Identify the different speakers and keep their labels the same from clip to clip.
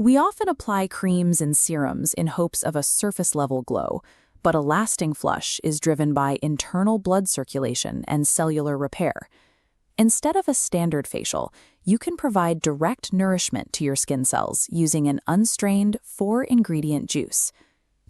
Speaker 1: We often apply creams and serums in hopes of a surface-level glow, but a lasting flush is driven by internal blood circulation and cellular repair. Instead of a standard facial, you can provide direct nourishment to your skin cells using an unstrained 4-ingredient juice.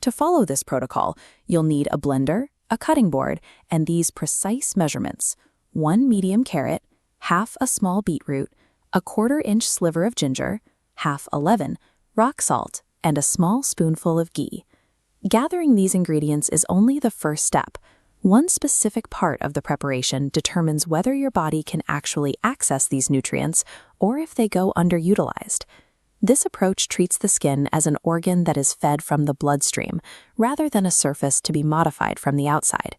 Speaker 1: To follow this protocol, you'll need a blender, a cutting board, and these precise measurements: 1 medium carrot, half a small beetroot, a 1/4-inch sliver of ginger, half a lemon, rock salt, and a small spoonful of ghee. Gathering these ingredients is only the first step. One specific part of the preparation determines whether your body can actually access these nutrients or if they go underutilized. This approach treats the skin as an organ that is fed from the bloodstream, rather than a surface to be modified from the outside.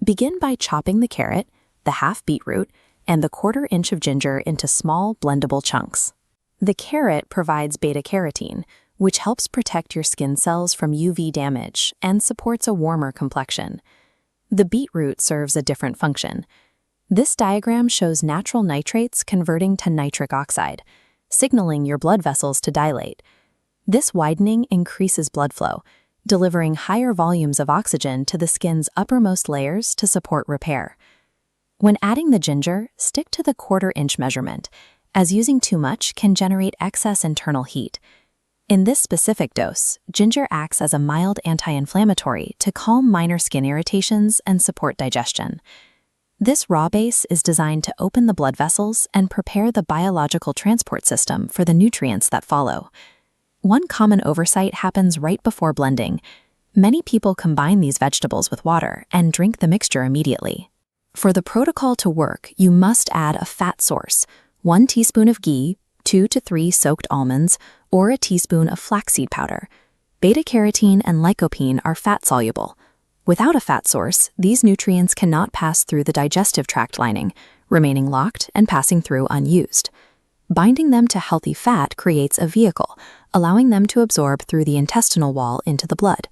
Speaker 1: Begin by chopping the carrot, the half beetroot, and the 1/4-inch of ginger into small, blendable chunks. The carrot provides beta-carotene, which helps protect your skin cells from UV damage and supports a warmer complexion. The beetroot serves a different function. This diagram shows natural nitrates converting to nitric oxide, signaling your blood vessels to dilate. This widening increases blood flow, delivering higher volumes of oxygen to the skin's uppermost layers to support repair. When adding the ginger, stick to the 1/4-inch measurement, as using too much can generate excess internal heat. In this specific dose, ginger acts as a mild anti-inflammatory to calm minor skin irritations and support digestion. This raw base is designed to open the blood vessels and prepare the biological transport system for the nutrients that follow. One common oversight happens right before blending. Many people combine these vegetables with water and drink the mixture immediately. For the protocol to work, you must add a fat source: 1 teaspoon of ghee, 2 to 3 soaked almonds, or a teaspoon of flaxseed powder. Beta-carotene and lycopene are fat-soluble. Without a fat source, these nutrients cannot pass through the digestive tract lining, remaining locked and passing through unused. Binding them to healthy fat creates a vehicle, allowing them to absorb through the intestinal wall into the blood.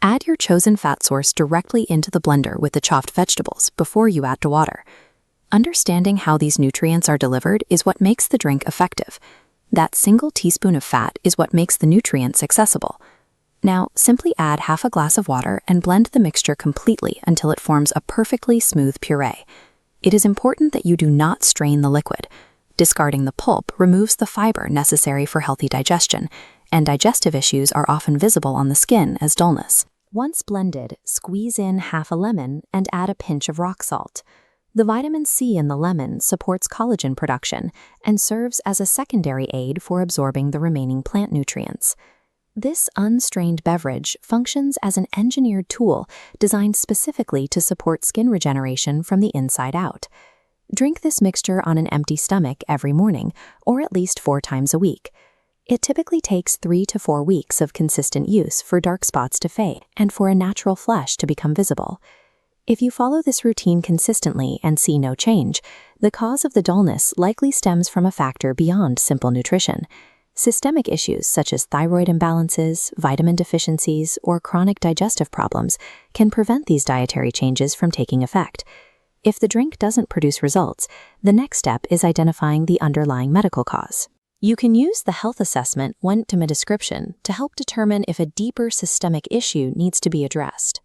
Speaker 1: Add your chosen fat source directly into the blender with the chopped vegetables before you add to water. Understanding how these nutrients are delivered is what makes the drink effective. That single teaspoon of fat is what makes the nutrients accessible. Now, simply add half a glass of water and blend the mixture completely until it forms a perfectly smooth puree. It is important that you do not strain the liquid. Discarding the pulp removes the fiber necessary for healthy digestion, and digestive issues are often visible on the skin as dullness. Once blended, squeeze in half a lemon and add a pinch of rock salt. The vitamin C in the lemon supports collagen production and serves as a secondary aid for absorbing the remaining plant nutrients. This unstrained beverage functions as an engineered tool designed specifically to support skin regeneration from the inside out. Drink this mixture on an empty stomach every morning, or at least 4 times a week. It typically takes 3 to 4 weeks of consistent use for dark spots to fade and for a natural flush to become visible. If you follow this routine consistently and see no change, the cause of the dullness likely stems from a factor beyond simple nutrition. Systemic issues such as thyroid imbalances, vitamin deficiencies, or chronic digestive problems can prevent these dietary changes from taking effect. If the drink doesn't produce results, the next step is identifying the underlying medical cause. You can use the health assessment linked to my description to help determine if a deeper systemic issue needs to be addressed.